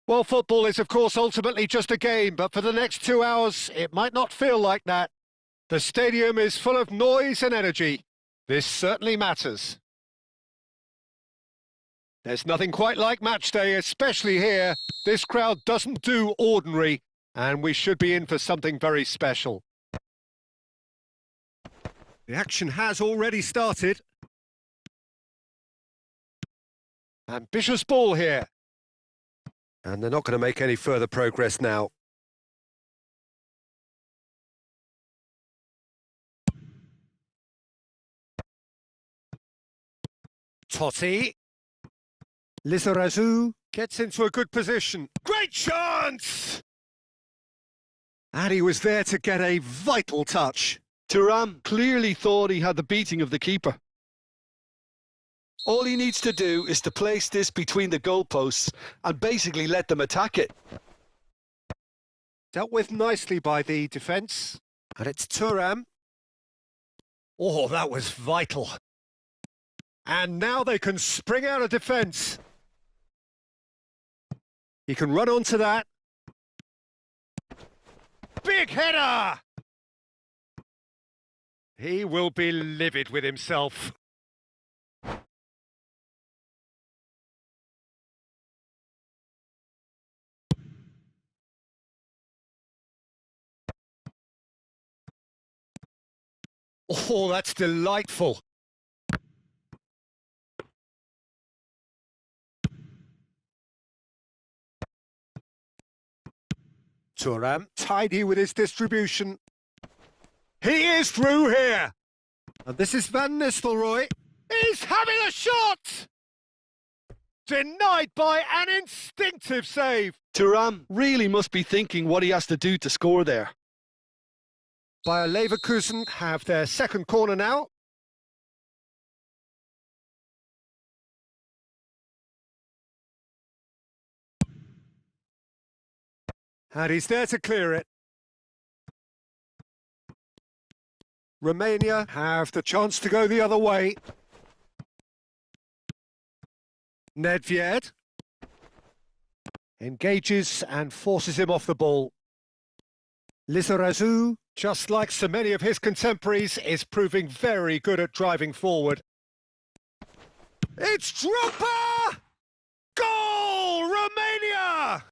Well, football is, of course, ultimately just a game, but for the next 2 hours, it might not feel like that. The stadium is full of noise and energy. This certainly matters. There's nothing quite like match day, especially here. This crowd doesn't do ordinary, and we should be in for something very special. The action has already started. Ambitious ball here. And they're not going to make any further progress now. Totti. Lizarazu gets into a good position. Great chance! And he was there to get a vital touch. Thuram clearly thought he had the beating of the keeper. All he needs to do is to place this between the goalposts and basically let them attack it. Dealt with nicely by the defence. And it's Thuram. Oh, that was vital. And now they can spring out of defence. He can run onto that. Big header! He will be livid with himself. Oh, that's delightful. Thuram, tidy with his distribution. He is through here. And this is Van Nistelrooy. He's having a shot! Denied by an instinctive save. Thuram really must be thinking what he has to do to score there. Bayer Leverkusen have their second corner now. And he's there to clear it. Romania have the chance to go the other way. Nedved engages and forces him off the ball. Lizarazu, just like so many of his contemporaries, is proving very good at driving forward. It's Drogba! Goal! Romania!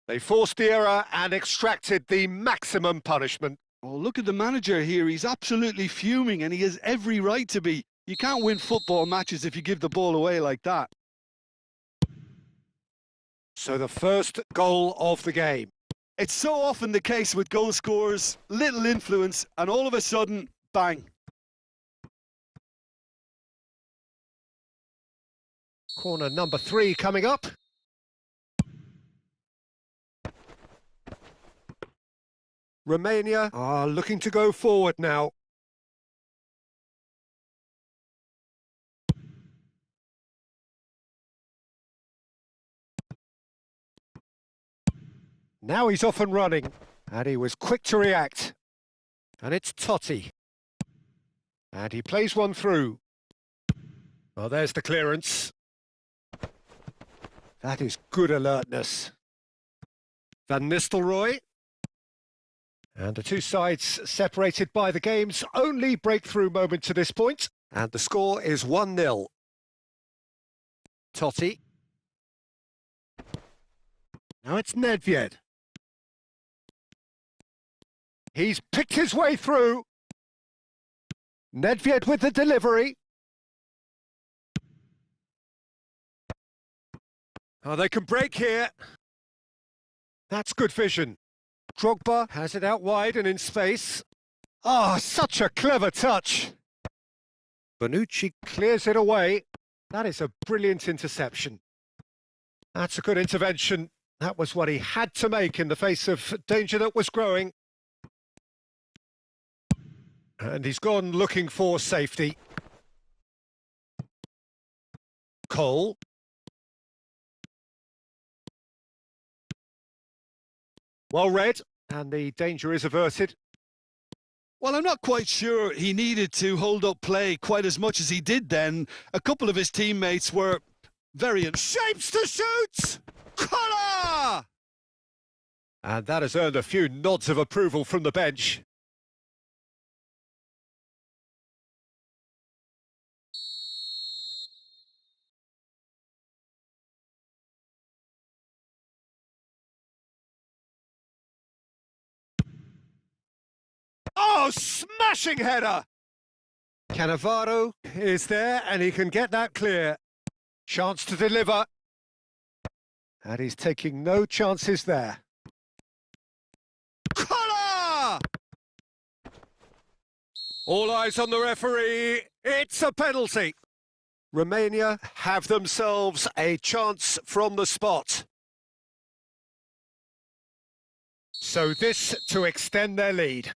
They forced the error and extracted the maximum punishment. Oh, look at the manager here. He's absolutely fuming and he has every right to be. You can't win football matches if you give the ball away like that. So the first goal of the game. It's so often the case with goal scorers, little influence, and all of a sudden, bang. Corner number 3 coming up. Romania are looking to go forward now. Now he's off and running, and he was quick to react. And it's Totti. And he plays one through. Well, there's the clearance. That is good alertness. Van Nistelrooy. And the two sides separated by the game's only breakthrough moment to this point. And the score is 1-0. Totti. Now it's Nedved. He's picked his way through. Nedved with the delivery. Oh, they can break here. That's good vision. Drogba has it out wide and in space. Ah, such a clever touch. Bonucci clears it away. That is a brilliant interception. That's a good intervention. That was what he had to make in the face of danger that was growing. And he's gone looking for safety. Cole. Well read, and the danger is averted. Well, I'm not quite sure he needed to hold up play quite as much as he did then. A couple of his teammates were very... Shapes to shoot! Collar! And that has earned a few nods of approval from the bench. Oh, smashing header! Cannavaro is there and he can get that clear. Chance to deliver. And he's taking no chances there. Collar! All eyes on the referee. It's a penalty. Romania have themselves a chance from the spot. So this to extend their lead.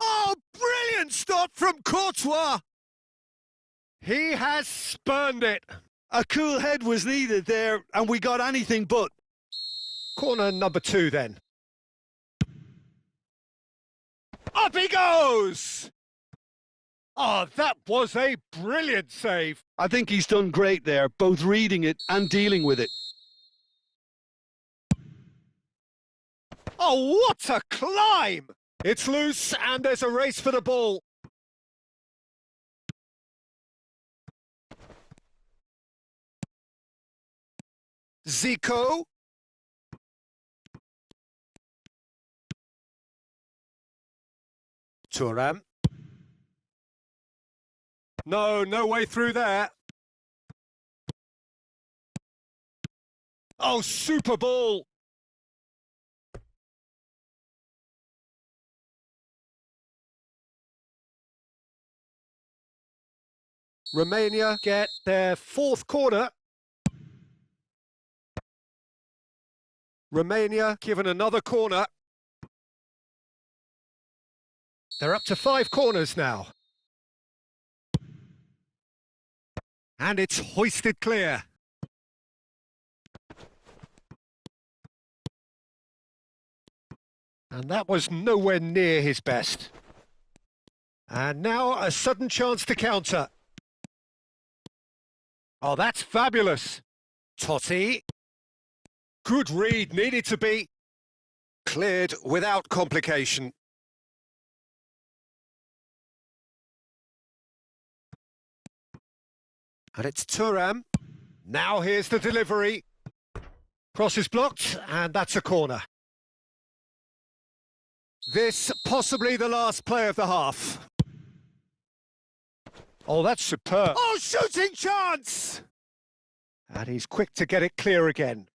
Oh, brilliant stop from Courtois! He has spurned it. A cool head was needed there, and we got anything but. Corner number 2 then. Up he goes! Oh, that was a brilliant save. I think he's done great there, both reading it and dealing with it. Oh, what a climb! It's loose and there's a race for the ball. Zico. Thuram. No way through there. Oh, super ball. Romania get their 4th corner. Romania given another corner. They're up to 5 corners now. And it's hoisted clear. And that was nowhere near his best. And now a sudden chance to counter. Oh, that's fabulous. Totti. Good read, needed to be cleared without complication. And it's Thuram. Now here's the delivery. Cross is blocked, and that's a corner. This possibly the last play of the half. Oh, that's superb. Oh, shooting chance! And he's quick to get it clear again.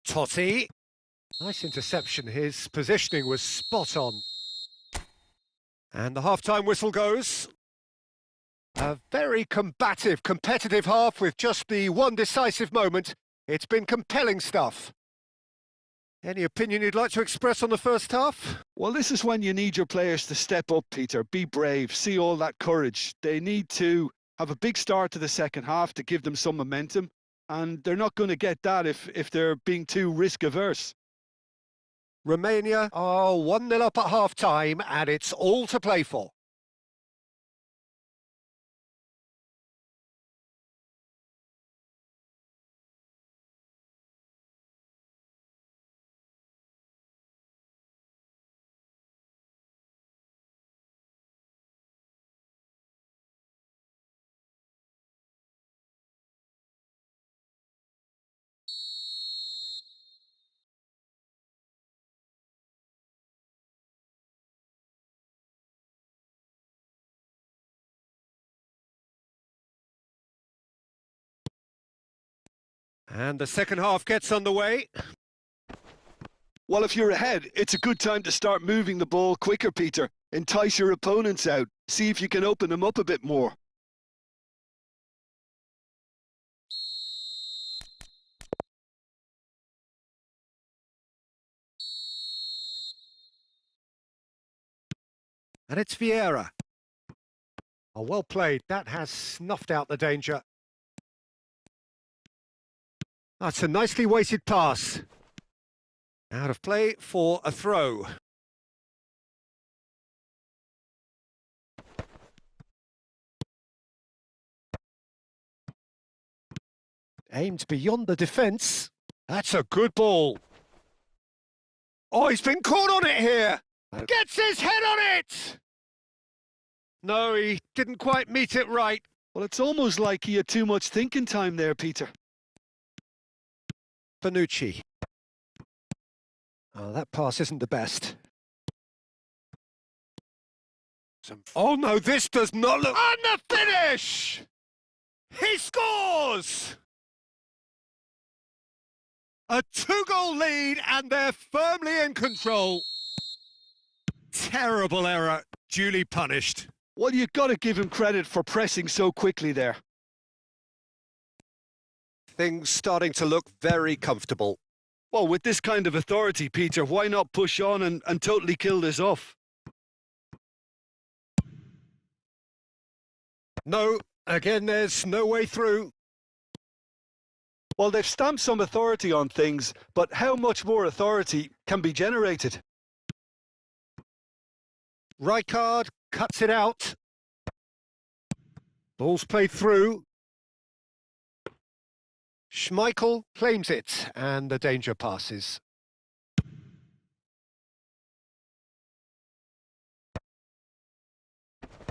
Totti. Nice interception. His positioning was spot on. And the half-time whistle goes. A very combative, competitive half with just the one decisive moment. It's been compelling stuff. Any opinion you'd like to express on the first half? Well, this is when you need your players to step up, Peter. Be brave, see all that courage. They need to have a big start to the second half to give them some momentum. And they're not going to get that if they're being too risk-averse. Romania are 1-0 up at half-time, and it's all to play for. And the second half gets underway. Well, if you're ahead, it's a good time to start moving the ball quicker, Peter. Entice your opponents out. See if you can open them up a bit more. And it's Vieira. Oh, well played. That has snuffed out the danger. That's a nicely weighted pass. Out of play for a throw. Aimed beyond the defence. That's a good ball. Oh, he's been caught on it here. Gets his head on it! No, he didn't quite meet it right. Well, it's almost like he had too much thinking time there, Peter. Bonucci. Oh, that pass isn't the best. Oh no, this does not look... On the finish! He scores! A 2-goal lead and they're firmly in control. Terrible error, duly punished. Well, you've got to give him credit for pressing so quickly there. Things starting to look very comfortable. Well, with this kind of authority, Peter, why not push on and totally kill this off? No, again, there's no way through. Well, they've stamped some authority on things, but how much more authority can be generated? Rijkaard cuts it out. Ball's played through. Schmeichel claims it, and the danger passes.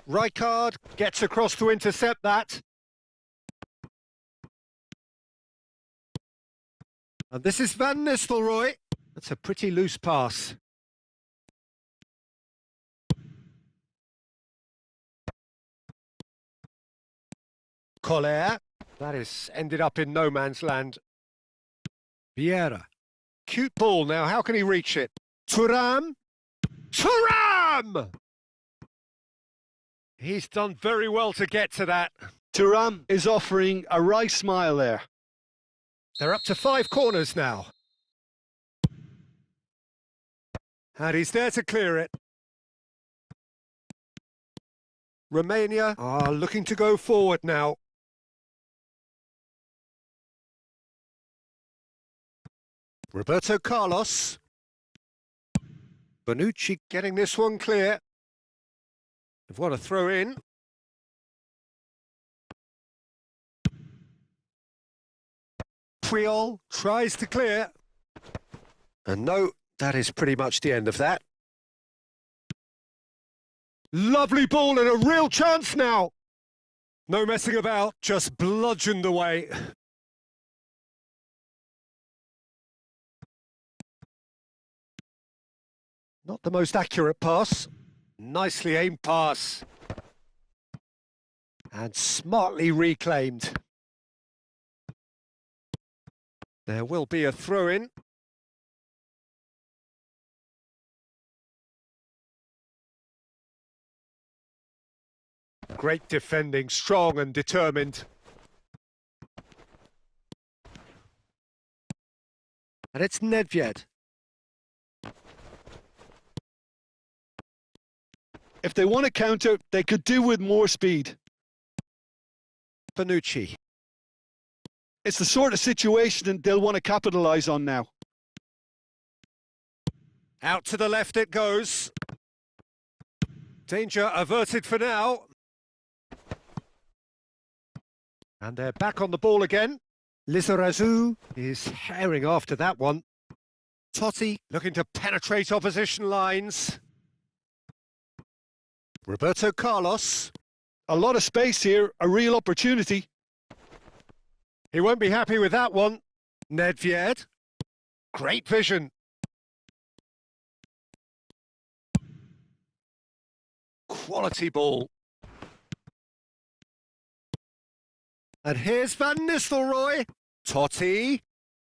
Rijkaard gets across to intercept that. And this is Van Nistelrooy. That's a pretty loose pass. Koller. That is ended up in no man's land. Vieira. Cute ball now. How can he reach it? Thuram. Thuram! He's done very well to get to that. Thuram is offering a right smile there. They're up to 5 corners now. And he's there to clear it. Romania are looking to go forward now. Roberto Carlos. Bonucci getting this one clear. They've got a throw in. Puyol tries to clear. And no, that is pretty much the end of that. Lovely ball and a real chance now. No messing about, just bludgeoned away. Not the most accurate pass. Nicely aimed pass. And smartly reclaimed. There will be a throw-in. Great defending, strong and determined. And it's Nedved. If they want to counter, they could do with more speed. Bonucci. It's the sort of situation they'll want to capitalise on now. Out to the left it goes. Danger averted for now. And they're back on the ball again. Lizarazu is herring after that one. Totti looking to penetrate opposition lines. Roberto Carlos. A lot of space here, a real opportunity. He won't be happy with that one. Nedved. Great vision. Quality ball. And here's Van Nistelrooy. Totti.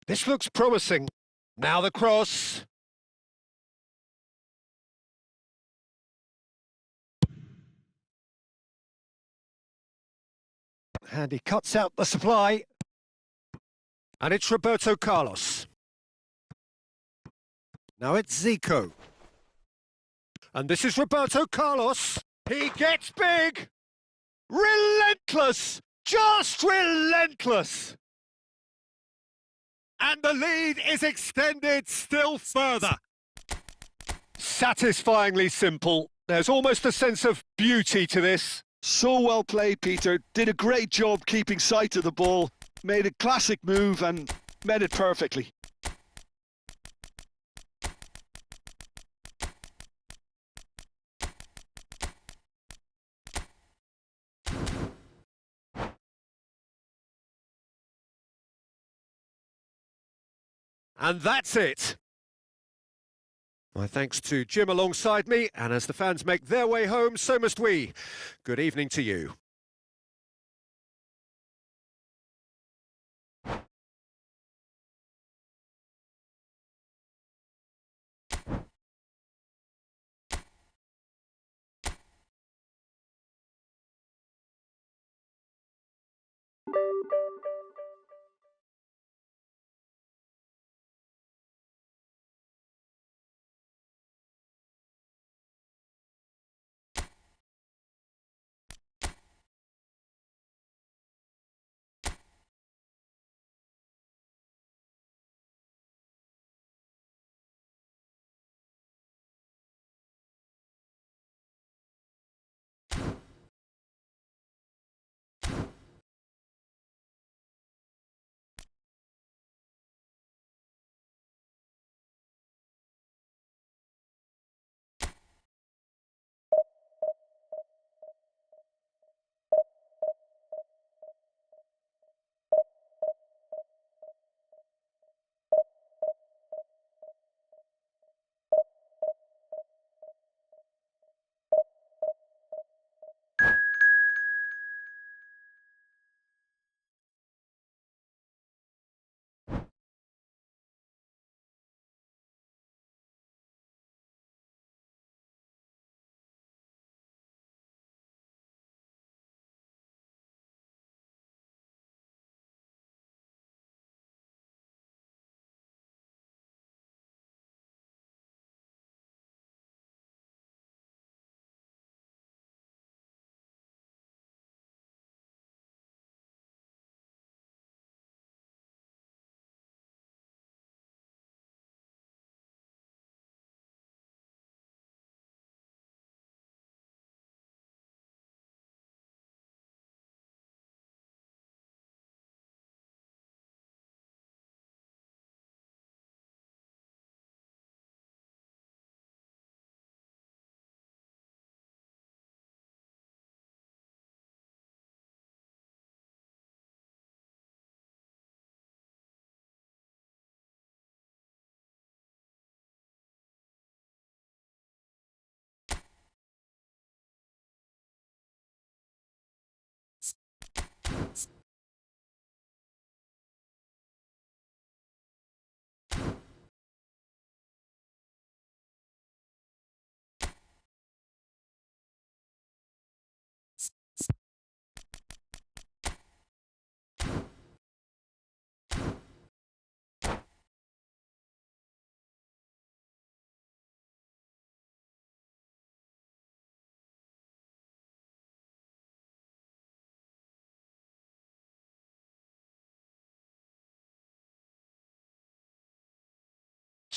This looks promising. Now the cross. And he cuts out the supply. And it's Roberto Carlos. Now it's Zico. And this is Roberto Carlos. He gets big. Relentless. Just relentless. And the lead is extended still further. Satisfyingly simple. There's almost a sense of beauty to this. So well played, Peter. Did a great job keeping sight of the ball. Made a classic move and met it perfectly. And that's it. My thanks to Jim alongside me, and as the fans make their way home, so must we. Good evening to you.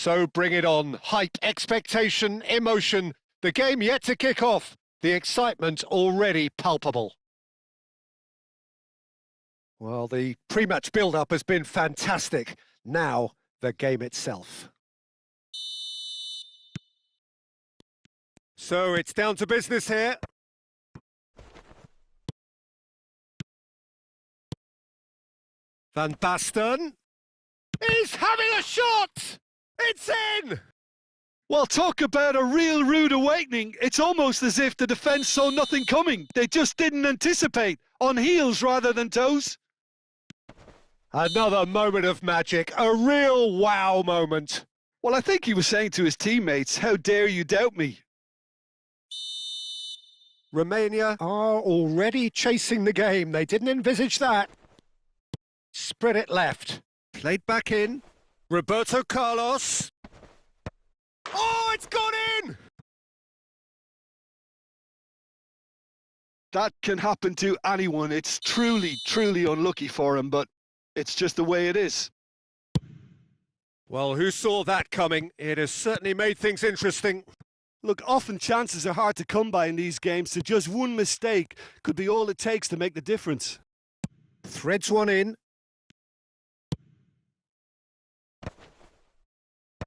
So bring it on. Hype, expectation, emotion. The game yet to kick off. The excitement already palpable. Well, the pre-match build-up has been fantastic. Now, the game itself. So it's down to business here. Van Basten. He's having a shot! It's in! Well, talk about a real rude awakening. It's almost as if the defence saw nothing coming. They just didn't anticipate. On heels rather than toes. Another moment of magic. A real wow moment. Well, I think he was saying to his teammates, how dare you doubt me? Romania are already chasing the game. They didn't envisage that. Spread it left. Played back in. Roberto Carlos. Oh, it's gone in! That can happen to anyone. It's truly, truly unlucky for him, but it's just the way it is. Well, who saw that coming? It has certainly made things interesting. Look, often chances are hard to come by in these games, so just one mistake could be all it takes to make the difference. Threads one in.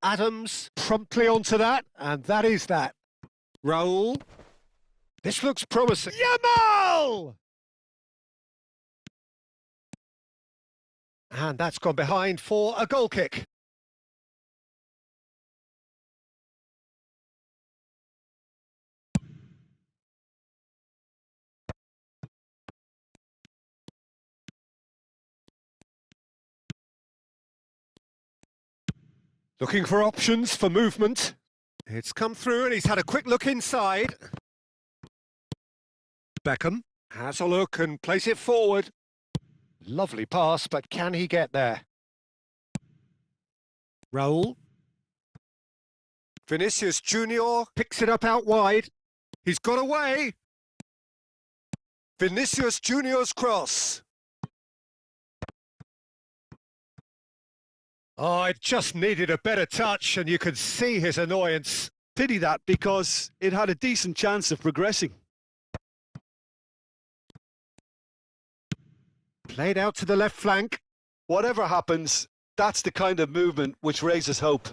Adams promptly onto that, and that is that. Raul. This looks promising. Yamal! And that's gone behind for a goal kick. Looking for options for movement. It's come through and he's had a quick look inside. Beckham has a look and plays it forward. Lovely pass, but can he get there? Raul. Vinicius Junior picks it up out wide. He's got away. Vinicius Junior's cross. Oh, it just needed a better touch, and you could see his annoyance. Pity that, because it had a decent chance of progressing. Played out to the left flank. Whatever happens, that's the kind of movement which raises hope.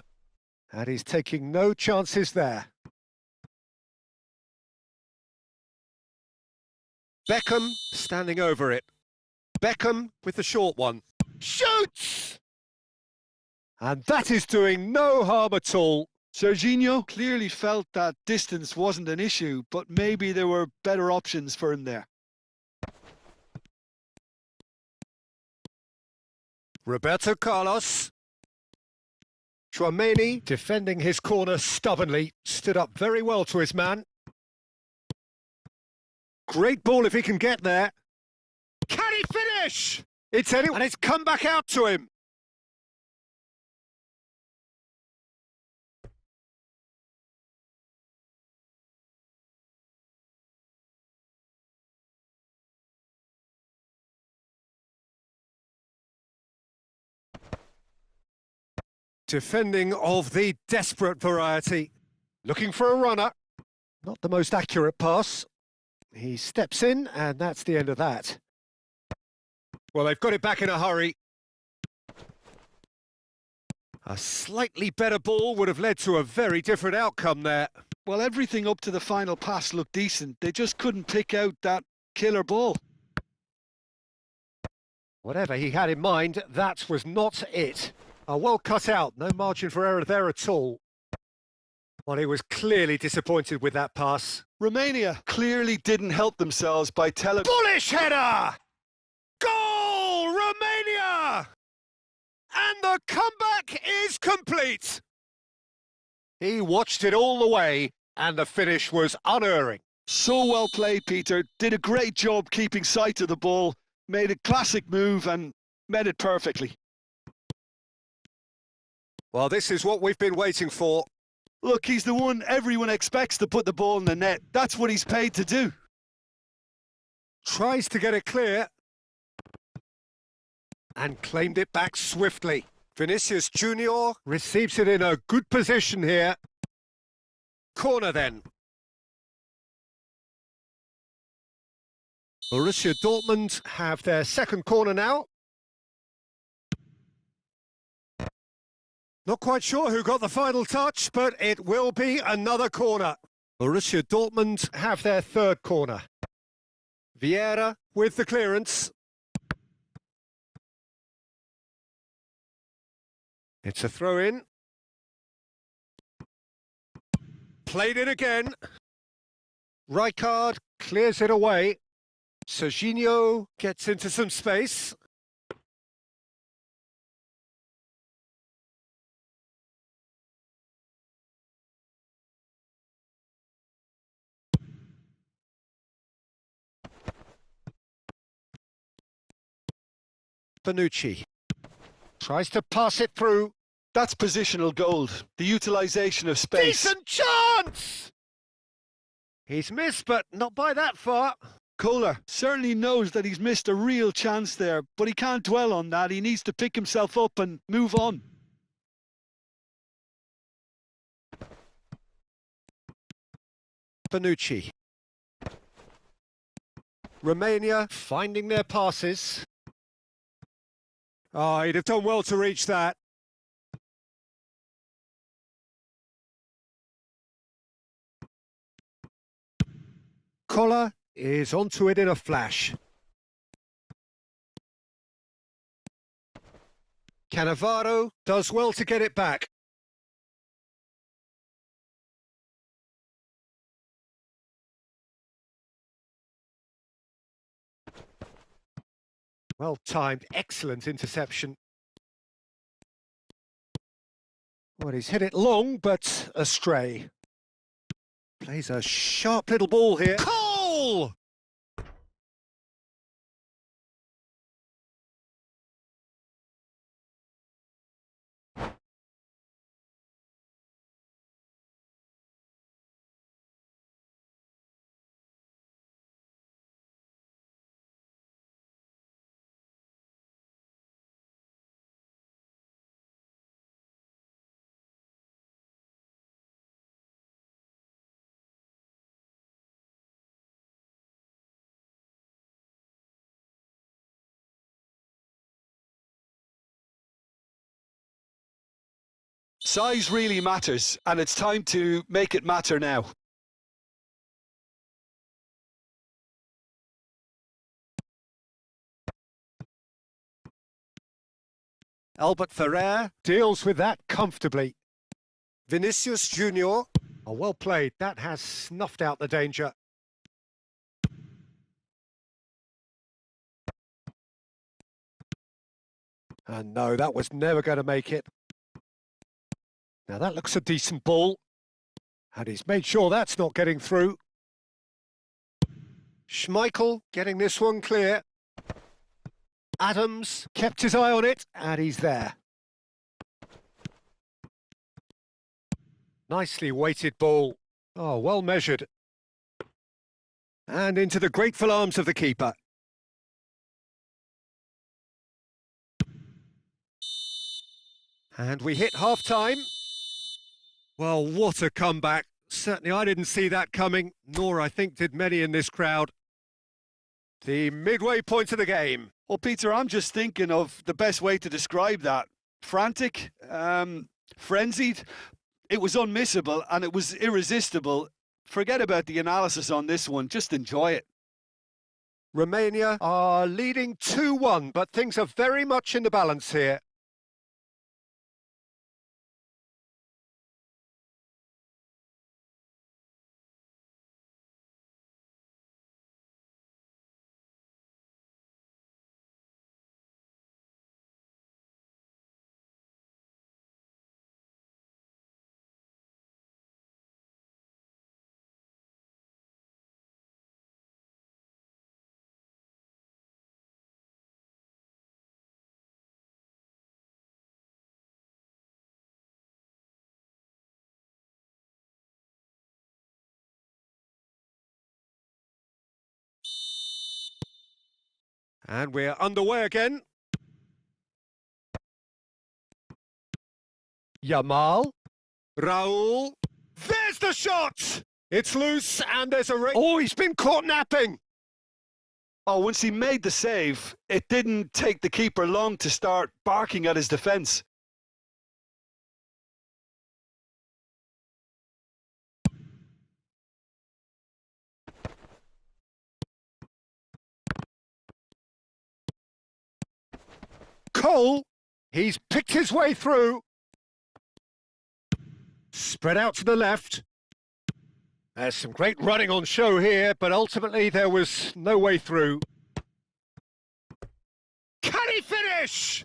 And he's taking no chances there. Beckham standing over it. Beckham with the short one. Shoots! And that is doing no harm at all. Serginho clearly felt that distance wasn't an issue, but maybe there were better options for him there. Roberto Carlos. Tchouaméni, defending his corner stubbornly, stood up very well to his man. Great ball if he can get there. Can he finish? It's anyone, and it's come back out to him. Defending of the desperate variety. Looking for a runner. Not the most accurate pass. He steps in, and that's the end of that. Well, they've got it back in a hurry. A slightly better ball would have led to a very different outcome there. Well, everything up to the final pass looked decent. They just couldn't pick out that killer ball. Whatever he had in mind, that was not it. Well cut out, no margin for error there at all. Well, he was clearly disappointed with that pass. Romania clearly didn't help themselves by telling... Bullish header! Goal, Romania! And the comeback is complete. He watched it all the way, and the finish was unerring. So well played, Peter. Did a great job keeping sight of the ball, made a classic move and met it perfectly. Well, this is what we've been waiting for. Look, he's the one everyone expects to put the ball in the net. That's what he's paid to do. Tries to get it clear. And claimed it back swiftly. Vinicius Junior receives it in a good position here. Corner then. Borussia Dortmund have their second corner now. Not quite sure who got the final touch, but it will be another corner. Borussia Dortmund have their third corner. Vieira with the clearance. It's a throw-in. Played it again. Rijkaard clears it away. Serginho gets into some space. Bonucci tries to pass it through. That's positional gold, the utilisation of space. Decent chance! He's missed, but not by that far. Kohler certainly knows that he's missed a real chance there, but he can't dwell on that. He needs to pick himself up and move on. Bonucci. Romania finding their passes. Oh, he'd have done well to reach that. Koller is onto it in a flash. Cannavaro does well to get it back. Well timed, excellent interception. Well, he's hit it long, but astray. Plays a sharp little ball here. Cole! Size really matters, and it's time to make it matter now. Albert Ferrer deals with that comfortably. Vinicius Junior. Oh, well played. That has snuffed out the danger. And no, that was never going to make it. Now that looks a decent ball. And he's made sure that's not getting through. Schmeichel getting this one clear. Adams kept his eye on it, and he's there. Nicely weighted ball. Oh, well measured. And into the grateful arms of the keeper. And we hit half-time. Well, what a comeback. Certainly I didn't see that coming, nor I think did many in this crowd. The midway point of the game. Well, Peter, I'm just thinking of the best way to describe that. Frantic, frenzied. It was unmissable and it was irresistible. Forget about the analysis on this one. Just enjoy it. Romania are leading 2-1, but things are very much in the balance here. And we're underway again. Yamal. Raul. There's the shot! It's loose and there's a... Oh, he's been caught napping! Oh, once he made the save, it didn't take the keeper long to start barking at his defence. Cole, he's picked his way through. Spread out to the left. There's some great running on show here, but ultimately there was no way through. Can he finish?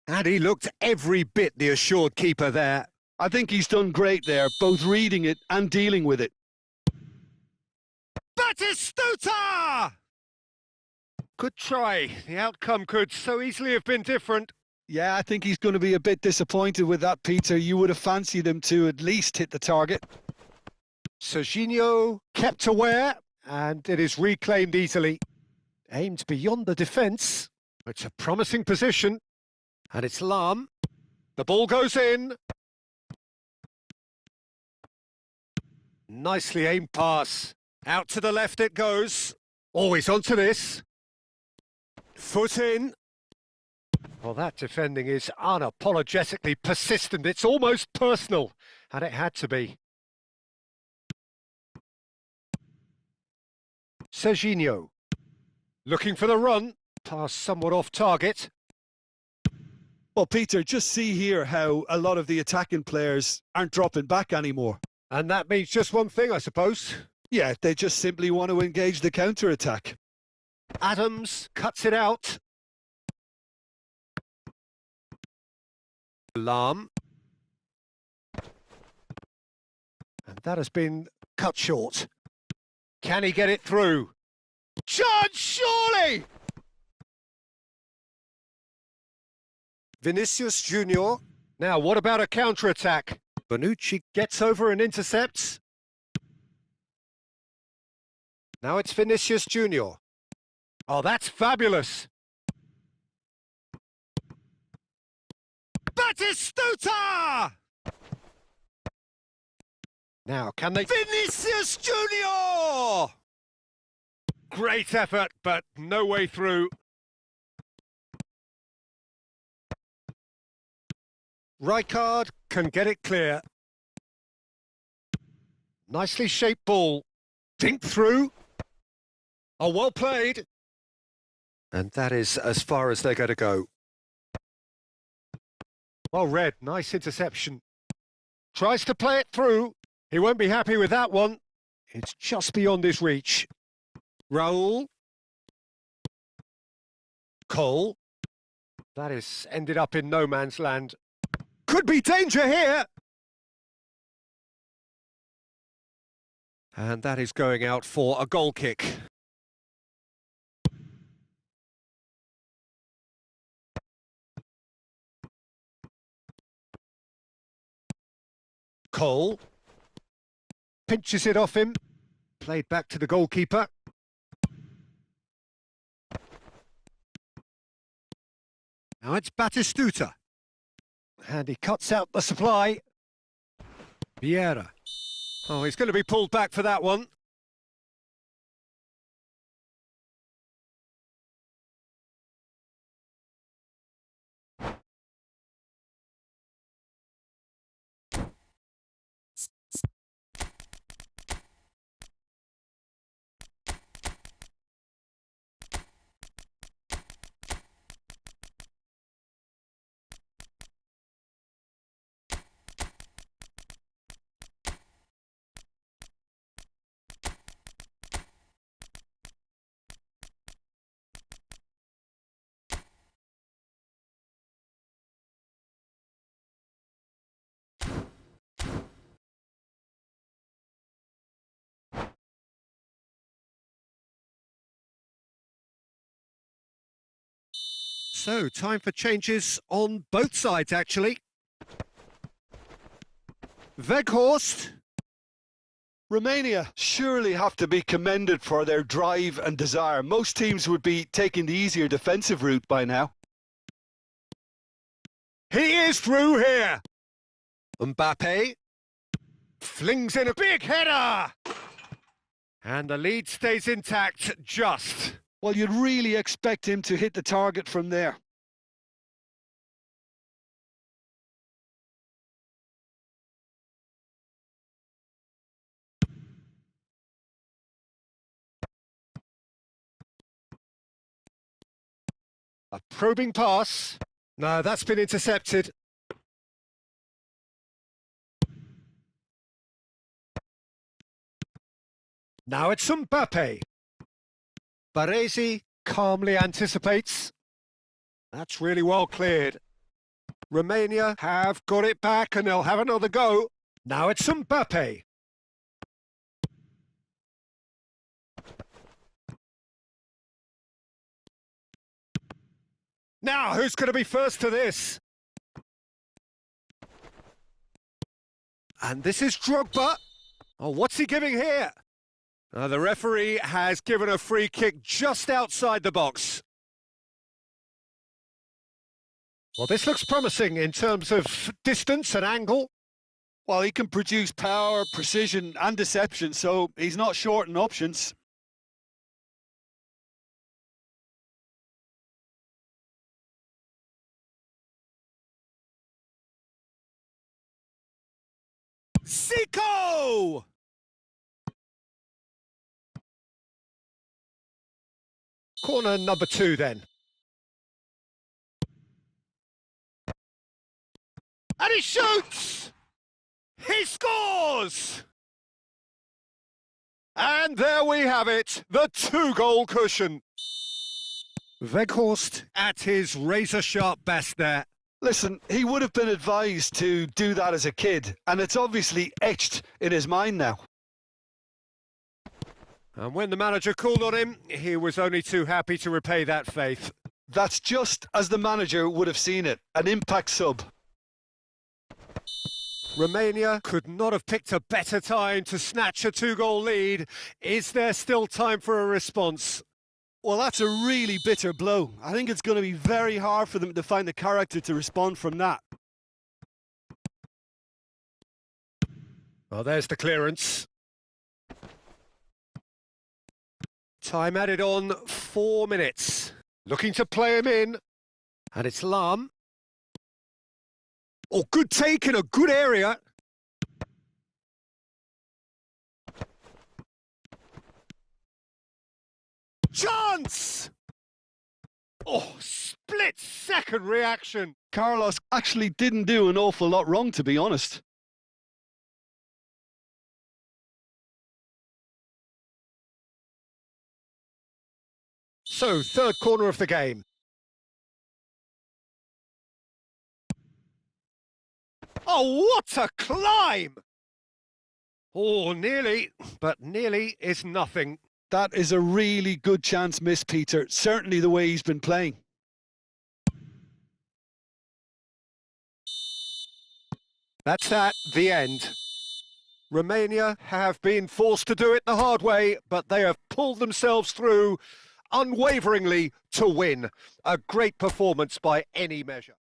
And he looked every bit the assured keeper there. I think he's done great there, both reading it and dealing with it. Batistuta! Good try. The outcome could so easily have been different. Yeah, I think he's going to be a bit disappointed with that, Peter. You would have fancied him to at least hit the target. Serginho kept aware, And it is reclaimed easily. Aimed beyond the defence. It's a promising position. And it's Lahm. The ball goes in. Nicely aimed pass. Out to the left it goes. Always onto this. Foot in. Well, that defending is unapologetically persistent. It's almost personal. And it had to be. Serginho. Looking for the run. Pass somewhat off target. Well, Peter, just see here how a lot of the attacking players aren't dropping back anymore. And that means just one thing, I suppose. Yeah, they just simply want to engage the counter-attack. Adams cuts it out. Lahm. And that has been cut short. Can he get it through? Chance, surely! Vinicius Junior. Now, what about a counter-attack? Bonucci gets over and intercepts. Now it's Vinicius Junior. Oh, that's fabulous! Batistuta! Now, can they... Vinicius Junior! Great effort, but no way through. Rijkaard can get it clear. Nicely shaped ball. Dink through. Oh, well played. And that is as far as they're going to go. Well read, nice interception. Tries to play it through. He won't be happy with that one. It's just beyond his reach. Raul. Cole. That is ended up in no man's land. Could be danger here. And that is going out for a goal kick. Cole. Pinches it off him. Played back to the goalkeeper. Now it's Batistuta. And he cuts out the supply. Vieira. Oh, he's going to be pulled back for that one. So, time for changes on both sides, actually. Weghorst. Romania surely have to be commended for their drive and desire. Most teams would be taking the easier defensive route by now. He is through here. Mbappe flings in a big header. And the lead stays intact just. Well, you'd really expect him to hit the target from there. A probing pass. No, that's been intercepted. Now it's Mbappe. Baresi calmly anticipates. That's really well cleared. Romania have got it back and they'll have another go. Now it's Mbappe. Now, who's going to be first to this? And this is Drogba. Oh, what's he giving here? The referee has given a free kick just outside the box. Well, this looks promising in terms of distance and angle. Well, he can produce power, precision and deception, so he's not short in options. Zico! Corner number 2 then. And he shoots! He scores! And there we have it, the 2-goal cushion. Weghorst at his razor-sharp best there. Listen, he would have been advised to do that as a kid, and it's obviously etched in his mind now. And when the manager called on him, he was only too happy to repay that faith. That's just as the manager would have seen it, an impact sub. Romania could not have picked a better time to snatch a 2-goal lead. Is there still time for a response? Well, that's a really bitter blow. I think it's going to be very hard for them to find the character to respond from that. Well, there's the clearance. Time added on 4 minutes. Looking to play him in. And it's Lahm. Oh, good take in a good area. Chance! Oh, split-second reaction. Carlos actually didn't do an awful lot wrong, to be honest. So, third corner of the game. Oh, what a climb! Oh, nearly, but nearly is nothing. That is a really good chance missed, Peter. Certainly the way he's been playing. That's that, the end. Romania have been forced to do it the hard way, but they have pulled themselves through unwaveringly to win. A great performance by any measure.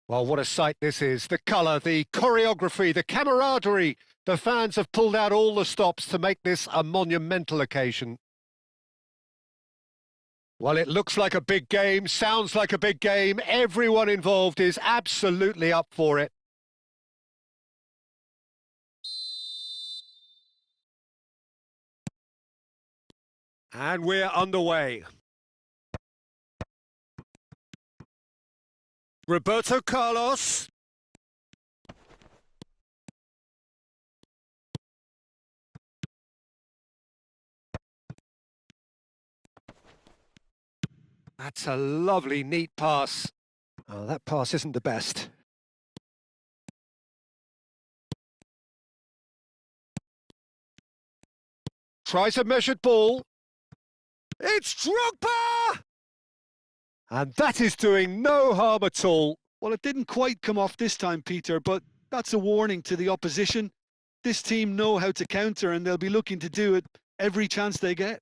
Well, what a sight this is. The colour, the choreography, the camaraderie. The fans have pulled out all the stops to make this a monumental occasion. Well, it looks like a big game, sounds like a big game. Everyone involved is absolutely up for it. And we're underway. Roberto Carlos. That's a lovely, neat pass. Oh, that pass isn't the best. Tries a measured ball. It's Drogba! And that is doing no harm at all. Well, it didn't quite come off this time, Peter, but that's a warning to the opposition. This team know how to counter and they'll be looking to do it every chance they get.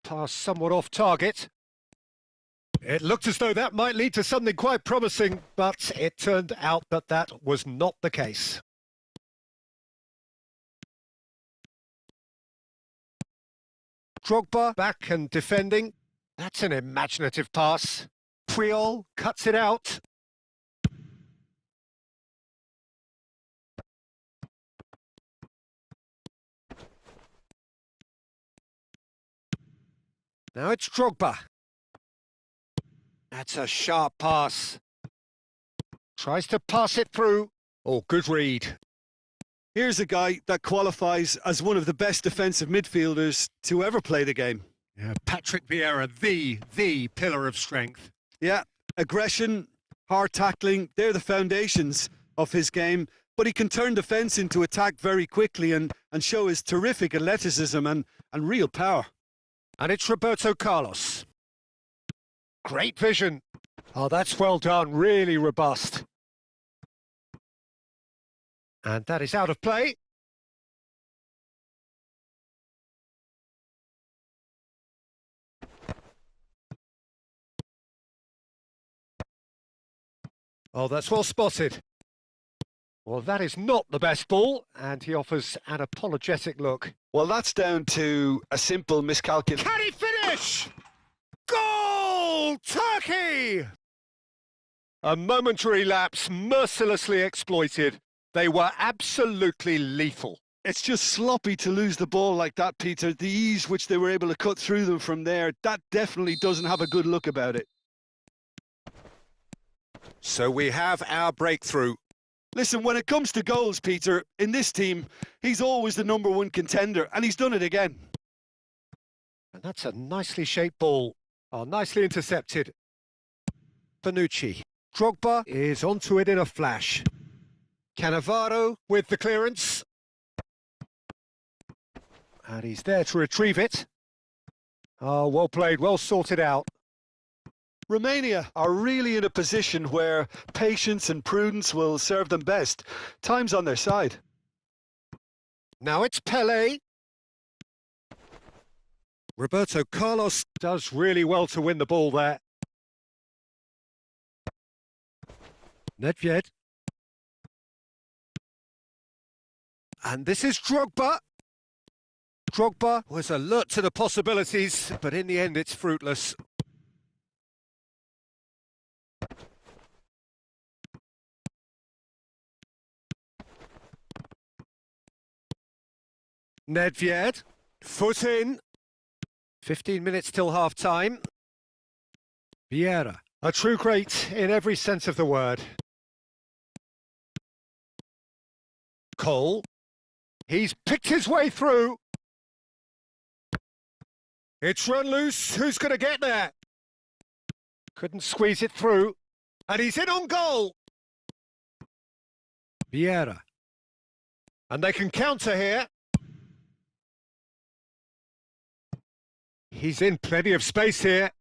Pass somewhat off target. It looked as though that might lead to something quite promising, but it turned out that that was not the case. Drogba back and defending. That's an imaginative pass. Puyol cuts it out. Now it's Drogba. That's a sharp pass. Tries to pass it through. Oh, good read. Here's a guy that qualifies as one of the best defensive midfielders to ever play the game. Yeah, Patrick Vieira, the pillar of strength. Yeah, aggression, hard tackling, they're the foundations of his game. But he can turn defence into attack very quickly and show his terrific athleticism and real power. And it's Roberto Carlos. Great vision. Oh, that's well done, really robust. And that is out of play. Oh, that's well spotted. Well, that is not the best ball, and he offers an apologetic look. Well, that's down to a simple miscalculation. Can he finish? Goal! Turkey! A momentary lapse mercilessly exploited. They were absolutely lethal. It's just sloppy to lose the ball like that, Peter. The ease which they were able to cut through them from there, that definitely doesn't have a good look about it. So we have our breakthrough. Listen, when it comes to goals, Peter, in this team, he's always the #1 contender, and he's done it again. And that's a nicely shaped ball. Oh, nicely intercepted. Bonucci. Drogba is onto it in a flash. Cannavaro with the clearance. And he's there to retrieve it. Oh, well played, well sorted out. Romania are really in a position where patience and prudence will serve them best. Time's on their side. Now it's Pelé. Roberto Carlos does really well to win the ball there. Nedved. And this is Drogba. Drogba was alert to the possibilities, but in the end it's fruitless. Nedved, foot in. 15 minutes till half-time. Vieira, a true great in every sense of the word. Cole, he's picked his way through. It's run loose, who's going to get there? Couldn't squeeze it through, and he's in on goal. Vieira, and they can counter here. He's in plenty of space here.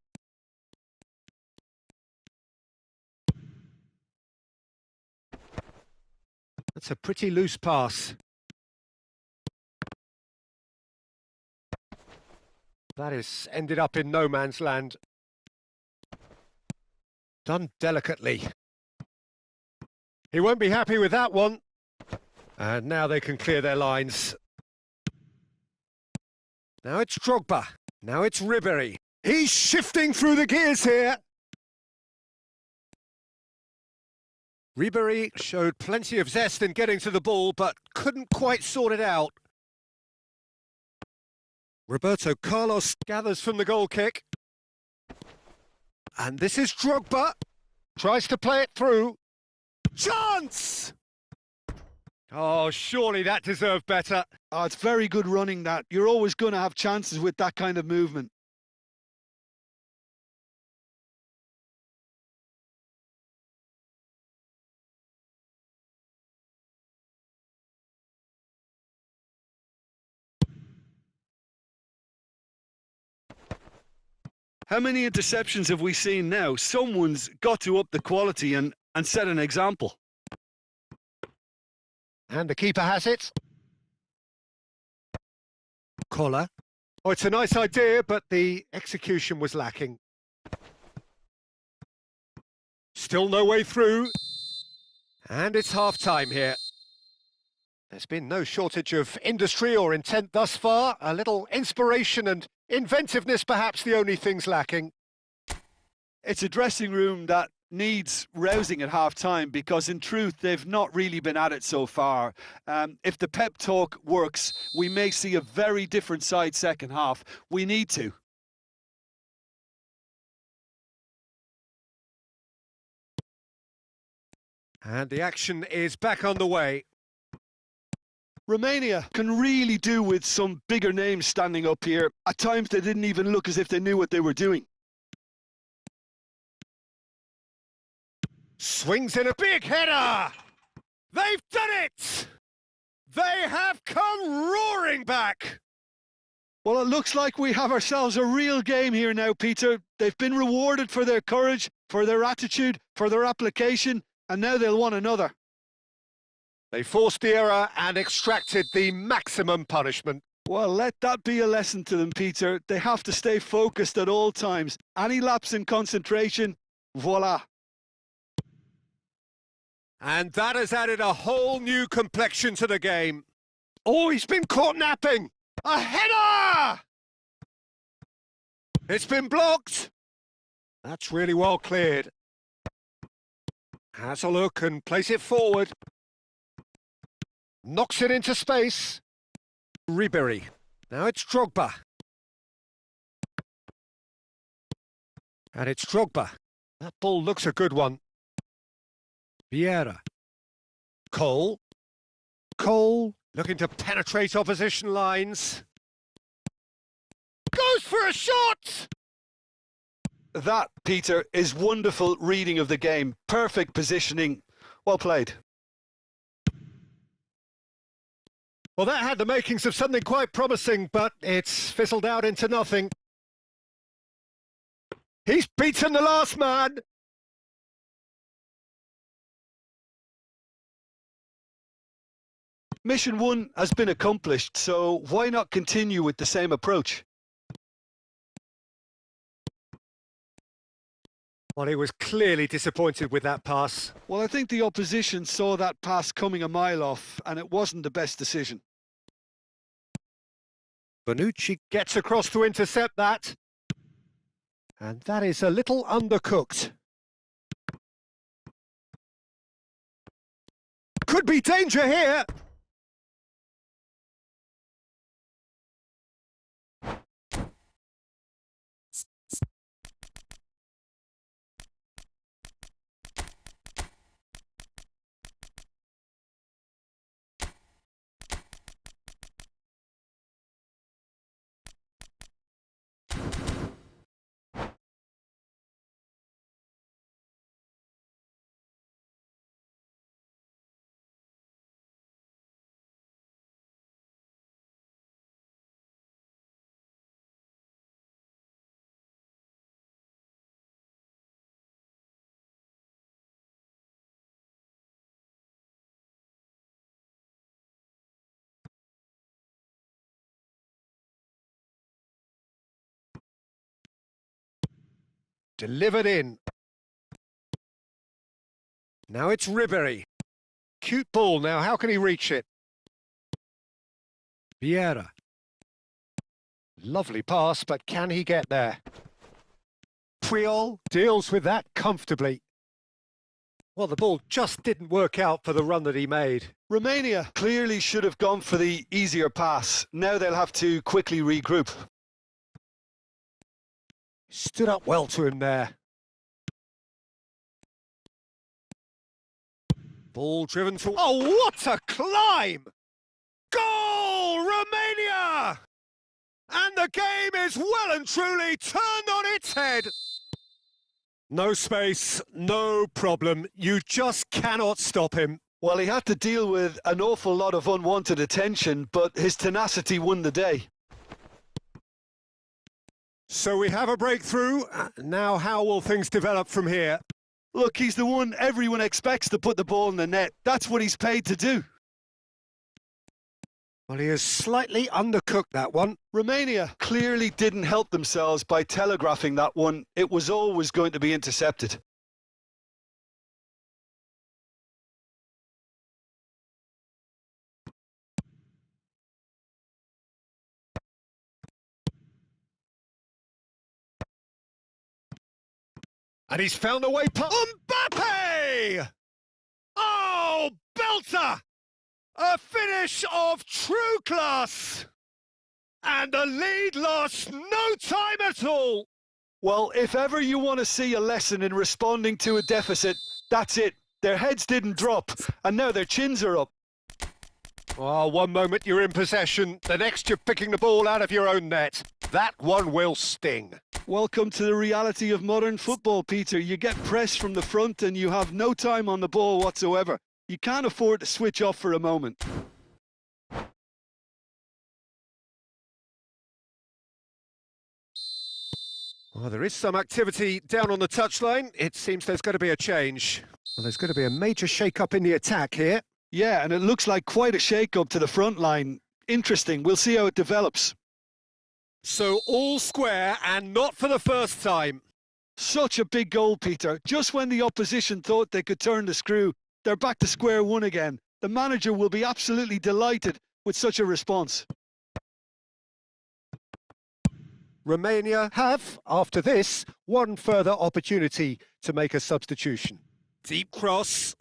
That's a pretty loose pass. That has ended up in no man's land. Done delicately. He won't be happy with that one. And now they can clear their lines. Now it's Drogba. Now it's Ribéry. He's shifting through the gears here. Ribéry showed plenty of zest in getting to the ball, but couldn't quite sort it out. Roberto Carlos gathers from the goal kick. And this is Drogba. Tries to play it through. Chance! Oh, surely that deserved better. Oh, it's very good running that. You're always going to have chances with that kind of movement. How many interceptions have we seen now? Someone's got to up the quality and set an example. And the keeper has it. Collar. Oh, it's a nice idea, but the execution was lacking. Still no way through. And it's half-time here. There's been no shortage of industry or intent thus far. A little inspiration and inventiveness, perhaps the only things lacking. It's a dressing room that needs rousing at half-time because, in truth, they've not really been at it so far. If the pep talk works, we may see a very different side second half. We need to. And the action is back on the way. Romania can really do with some bigger names standing up here. At times they didn't even look as if they knew what they were doing. Swings in a big header! They've done it! They have come roaring back! Well, it looks like we have ourselves a real game here now, Peter. They've been rewarded for their courage, for their attitude, for their application, and now they'll want another. They forced the error and extracted the maximum punishment. Well, let that be a lesson to them, Peter. They have to stay focused at all times. Any lapse in concentration, voila. And that has added a whole new complexion to the game. Oh, he's been caught napping! A header! It's been blocked. That's really well cleared. Has a look and plays it forward. Knocks it into space. Ribéry. Now it's Drogba. And it's Drogba. That ball looks a good one. Vieira. Cole. Cole looking to penetrate opposition lines. Goes for a shot! That, Peter, is wonderful reading of the game. Perfect positioning. Well played. Well, that had the makings of something quite promising, but it's fizzled out into nothing. He's beaten the last man! Mission 1 has been accomplished, so why not continue with the same approach? Well, he was clearly disappointed with that pass. Well, I think the opposition saw that pass coming a mile off, and it wasn't the best decision. Bonucci gets across to intercept that. And that is a little undercooked. Could be danger here! Delivered in. Now it's Ribery. Cute ball now, how can he reach it? Vieira. Lovely pass, but can he get there? Puyol deals with that comfortably. Well, the ball just didn't work out for the run that he made. Romania clearly should have gone for the easier pass. Now they'll have to quickly regroup. Stood up well to him there. Ball driven to... Oh, what a climb! Goal, Romania! And the game is well and truly turned on its head. No space, no problem. You just cannot stop him. Well, he had to deal with an awful lot of unwanted attention, but his tenacity won the day. So we have a breakthrough. Now how will things develop from here? Look, he's the one everyone expects to put the ball in the net. That's what he's paid to do. Well, he has slightly undercooked that one. Romania clearly didn't help themselves by telegraphing that one. It was always going to be intercepted. And he's found a way past Mbappe! Oh, belter! A finish of true class! And the lead lost no time at all! Well, if ever you want to see a lesson in responding to a deficit, that's it. Their heads didn't drop, and now their chins are up. Oh, one moment you're in possession, the next you're picking the ball out of your own net. That one will sting. Welcome to the reality of modern football, Peter. You get pressed from the front and you have no time on the ball whatsoever. You can't afford to switch off for a moment. Well, there is some activity down on the touchline. It seems there's going to be a change. Well, there's going to be a major shake-up in the attack here. Yeah, and it looks like quite a shake-up to the front line. Interesting. We'll see how it develops. So all square and not for the first time. Such a big goal, Peter. Just when the opposition thought they could turn the screw, they're back to square one again. The manager will be absolutely delighted with such a response. Romania have, after this, one further opportunity to make a substitution. Deep cross.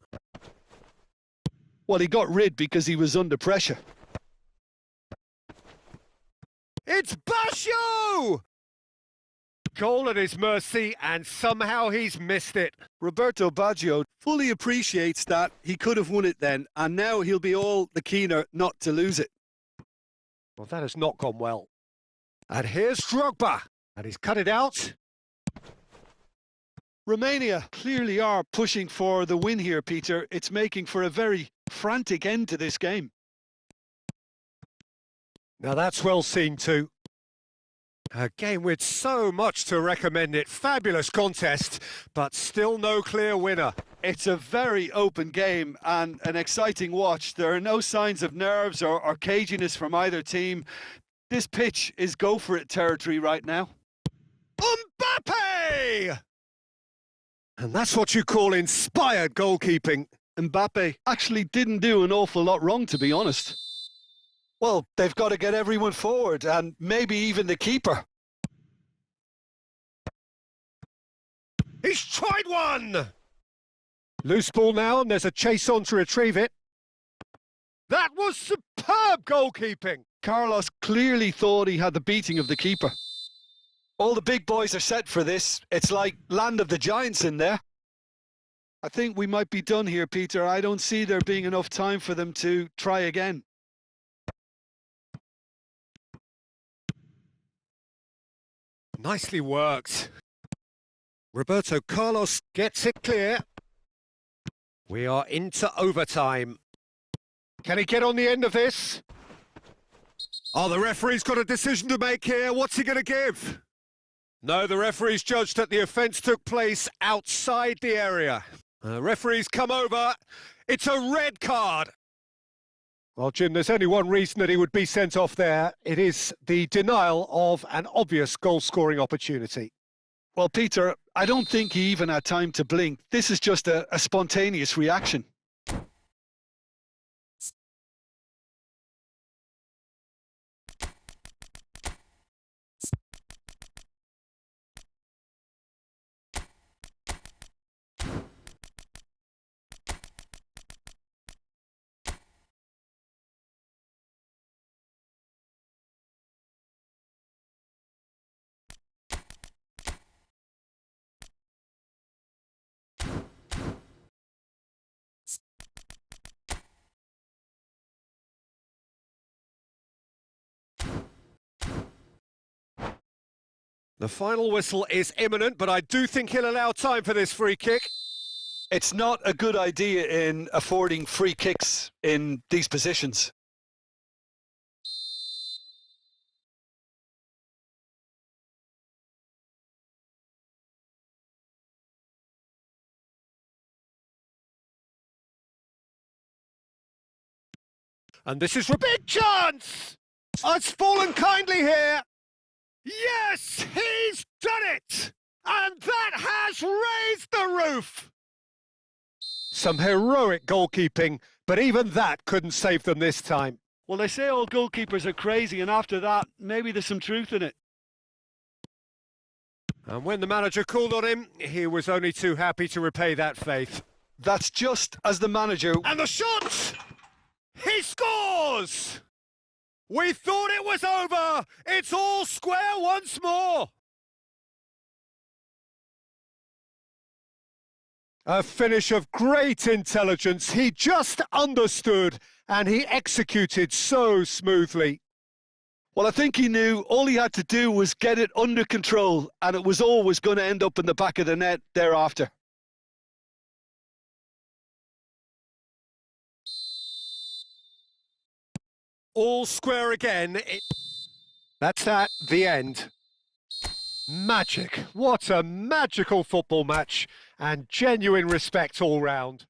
Well, he got rid because he was under pressure. It's Basho! Goal at his mercy, and somehow he's missed it. Roberto Baggio fully appreciates that he could have won it then, and now he'll be all the keener not to lose it. Well, that has not gone well. And here's Drogba, and he's cut it out. Romania clearly are pushing for the win here, Peter. It's making for a very frantic end to this game. Now that's well seen too. A game with so much to recommend it. Fabulous contest, but still no clear winner. It's a very open game and an exciting watch. There are no signs of nerves or caginess from either team. This pitch is go-for-it territory right now. Mbappe! And that's what you call inspired goalkeeping. Mbappe actually didn't do an awful lot wrong, to be honest. Well, they've got to get everyone forward, and maybe even the keeper. He's tried one! Loose ball now, and there's a chase on to retrieve it. That was superb goalkeeping! Carlos clearly thought he had the beating of the keeper. All the big boys are set for this. It's like Land of the Giants in there. I think we might be done here, Peter. I don't see there being enough time for them to try again. Nicely worked. Roberto Carlos gets it clear. We are into overtime. Can he get on the end of this? Oh, the referee's got a decision to make here. What's he going to give? No, the referee's judged that the offence took place outside the area. The referee's come over. It's a red card. Well, Jim, there's only one reason that he would be sent off there. It is the denial of an obvious goal-scoring opportunity. Well, Peter, I don't think he even had time to blink. This is just a spontaneous reaction. The final whistle is imminent, but I do think he'll allow time for this free kick. It's not a good idea in affording free kicks in these positions. And this is a big chance! It's fallen kindly here. Yes, he's done it! And that has raised the roof! Some heroic goalkeeping, but even that couldn't save them this time. Well, they say all goalkeepers are crazy, and after that, maybe there's some truth in it. And when the manager called on him, he was only too happy to repay that faith. That's just as the manager... And the shot! He scores! We thought it was over! It's all square once more! A finish of great intelligence. He just understood and he executed so smoothly. Well, I think he knew all he had to do was get it under control, and it was always going to end up in the back of the net thereafter. All square again. That's that, the end. Magic. What a magical football match, and genuine respect all round.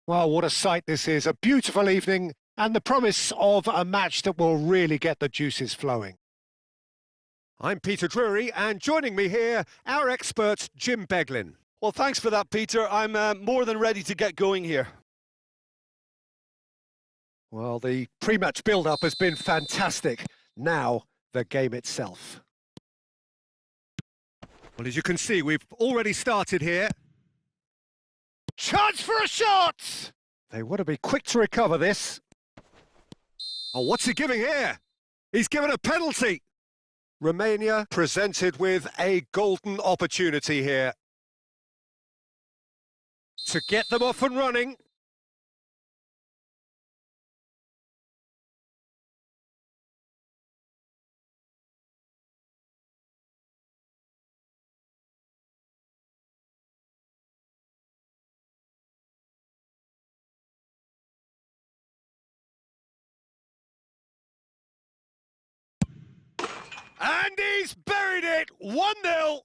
Well, what a sight this is. A beautiful evening and the promise of a match that will really get the juices flowing. I'm Peter Drury, and joining me here, our expert, Jim Beglin. Well, thanks for that, Peter. I'm more than ready to get going here. Well, the pre-match build-up has been fantastic. Now, the game itself. Well, as you can see, we've already started here. Chance for a shot! They want to be quick to recover this. Oh, what's he giving here? He's given a penalty. Romania presented with a golden opportunity here to get them off and running. And he's buried it! 1-0!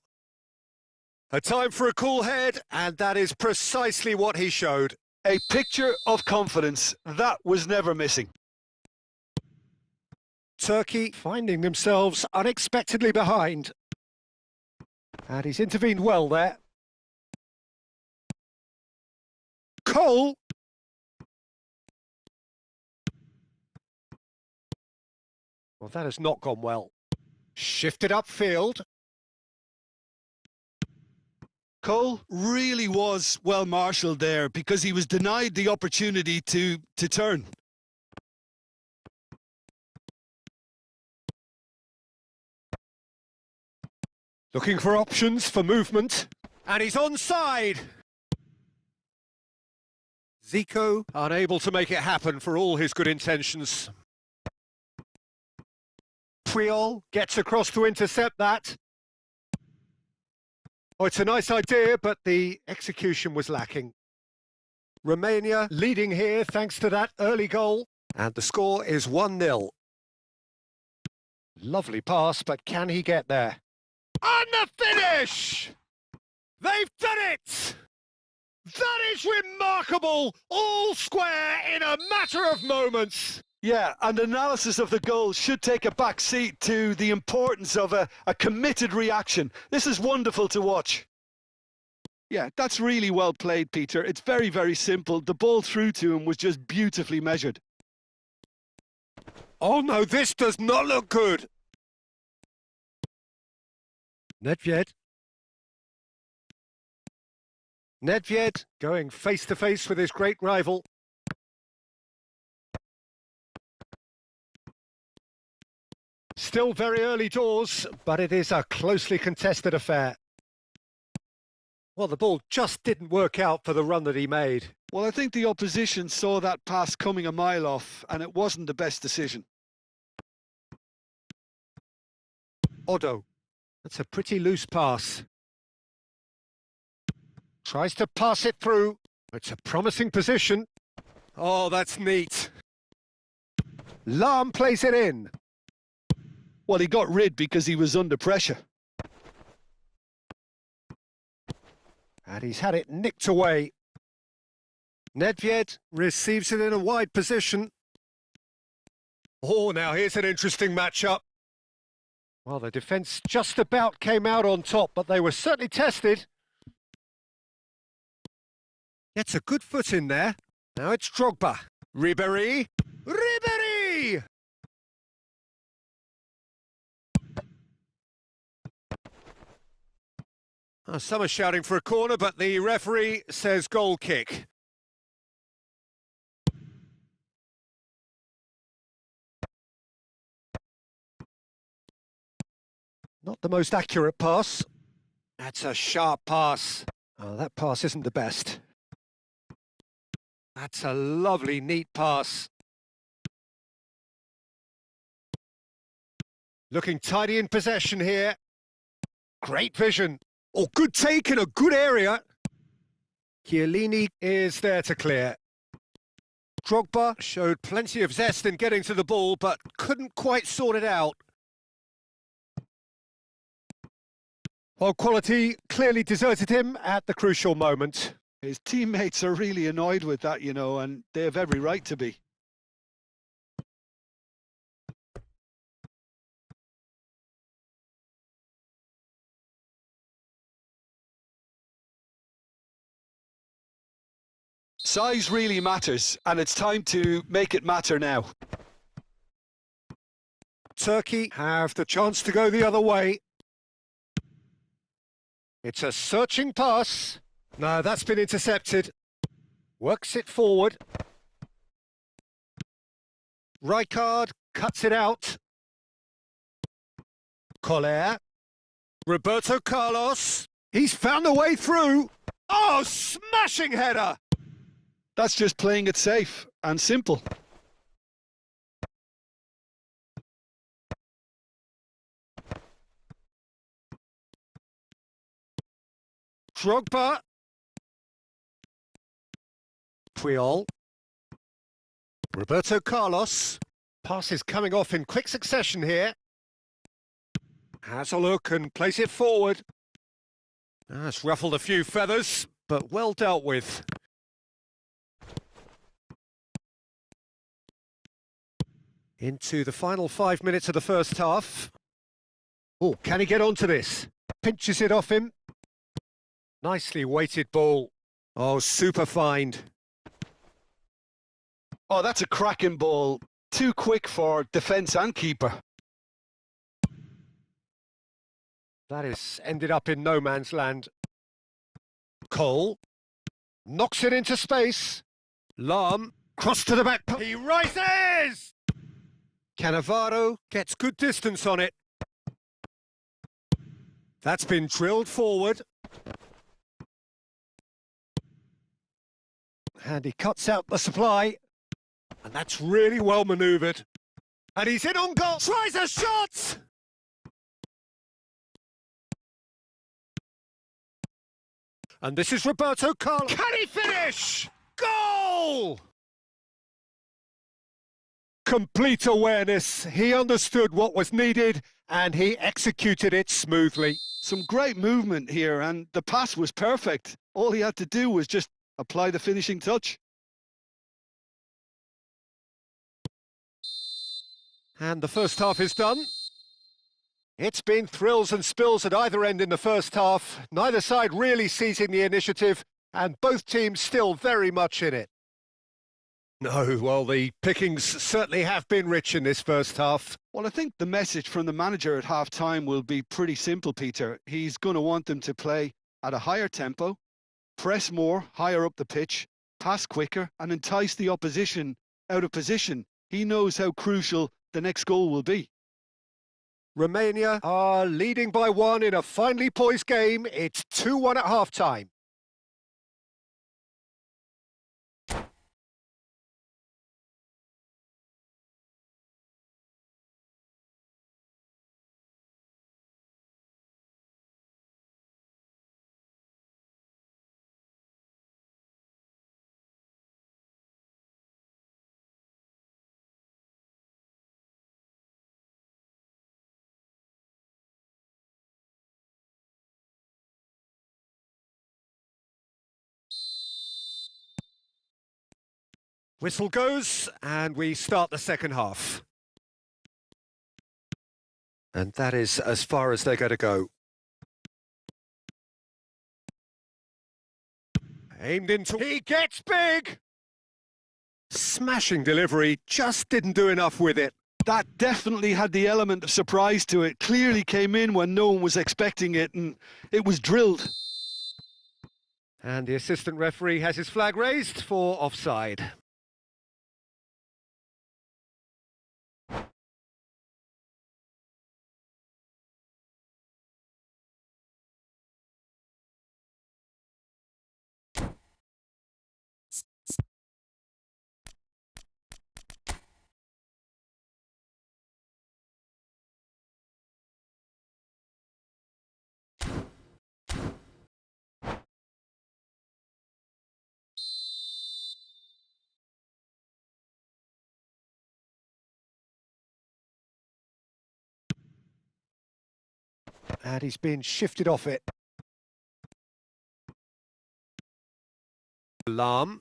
A time for a cool head, and that is precisely what he showed. A picture of confidence. That was never missing. Turkey finding themselves unexpectedly behind. And he's intervened well there. Cole! Well, that has not gone well. Shifted upfield. Cole really was well marshalled there because he was denied the opportunity to turn. Looking for options for movement. And he's onside. Zico unable to make it happen for all his good intentions. Puyol gets across to intercept that. Oh, it's a nice idea, but the execution was lacking. Romania leading here thanks to that early goal. And the score is 1-0. Lovely pass, but can he get there? On the finish! They've done it! That is remarkable! All square in a matter of moments. Yeah, and analysis of the goal should take a back seat to the importance of a committed reaction. This is wonderful to watch. Yeah, that's really well played, Peter. It's very, very simple. The ball through to him was just beautifully measured. Oh no, this does not look good. Nedved. Nedved going face-to-face with his great rival. Still very early doors, but it is a closely contested affair. Well, the ball just didn't work out for the run that he made. Well, I think the opposition saw that pass coming a mile off, and it wasn't the best decision. Odo. That's a pretty loose pass. Tries to pass it through. It's a promising position. Oh, that's neat. Lahm plays it in. Well, he got rid because he was under pressure. And he's had it nicked away. Nedved receives it in a wide position. Oh, now here's an interesting matchup. Well, the defence just about came out on top, but they were certainly tested. Gets a good foot in there. Now it's Drogba. Ribéry. Ribéry! Some are shouting for a corner, but the referee says goal kick. Not the most accurate pass. That's a sharp pass. Oh, that pass isn't the best. That's a lovely, neat pass. Looking tidy in possession here. Great vision. Oh, good take in a good area. Chiellini is there to clear. Drogba showed plenty of zest in getting to the ball, but couldn't quite sort it out. Well, quality clearly deserted him at the crucial moment. His teammates are really annoyed with that, and they have every right to be. Size really matters, and it's time to make it matter now. Turkey have the chance to go the other way. It's a searching pass. No, that's been intercepted. Works it forward. Rijkaard cuts it out. Coller. Roberto Carlos. He's found a way through. Oh, smashing header! That's just playing it safe and simple. Drogba. Puyol. Roberto Carlos. Passes coming off in quick succession here. Has a look and plays it forward. It's ruffled a few feathers, but well dealt with. Into the final 5 minutes of the first half. Oh, can he get onto this? Pinches it off him. Nicely weighted ball. Oh, super find. Oh, that's a cracking ball. Too quick for defence and keeper. That is ended up in no man's land. Cole knocks it into space. Lahm cross to the back. He rises! Cannavaro gets good distance on it. That's been drilled forward. And he cuts out the supply. And that's really well manoeuvred. And he's in on goal. Tries a shot! And this is Roberto Carlos. Can he finish? Goal! Complete awareness. He understood what was needed and he executed it smoothly. Some great movement here, and the pass was perfect. All he had to do was just apply the finishing touch. And the first half is done. It's been thrills and spills at either end in the first half. Neither side really seizing the initiative, and both teams still very much in it. No, well, the pickings certainly have been rich in this first half. Well, I think the message from the manager at half-time will be pretty simple, Peter. He's going to want them to play at a higher tempo, press more, higher up the pitch, pass quicker, and entice the opposition out of position. He knows how crucial the next goal will be. Romania are leading by 1 in a finely poised game. It's 2-1 at half-time. Whistle goes, and we start the second half. And that is as far as they're going to go. Aimed into... He gets big! Smashing delivery, just didn't do enough with it. That definitely had the element of surprise to it. Clearly came in when no one was expecting it, and it was drilled. And the assistant referee has his flag raised for offside. And he's been shifted off it. Lahm.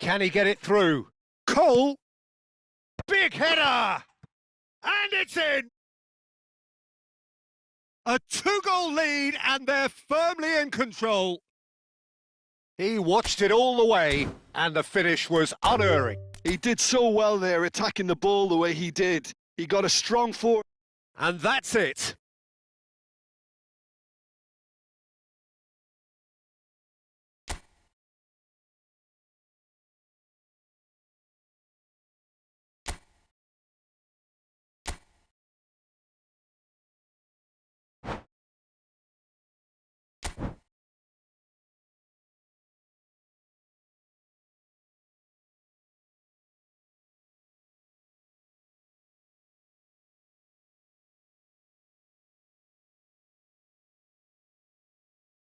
Can he get it through? Cole! Big header! And it's in! A 2-goal lead and they're firmly in control. He watched it all the way and the finish was unerring. He did so well there, attacking the ball the way he did. He got a strong forward. And that's it.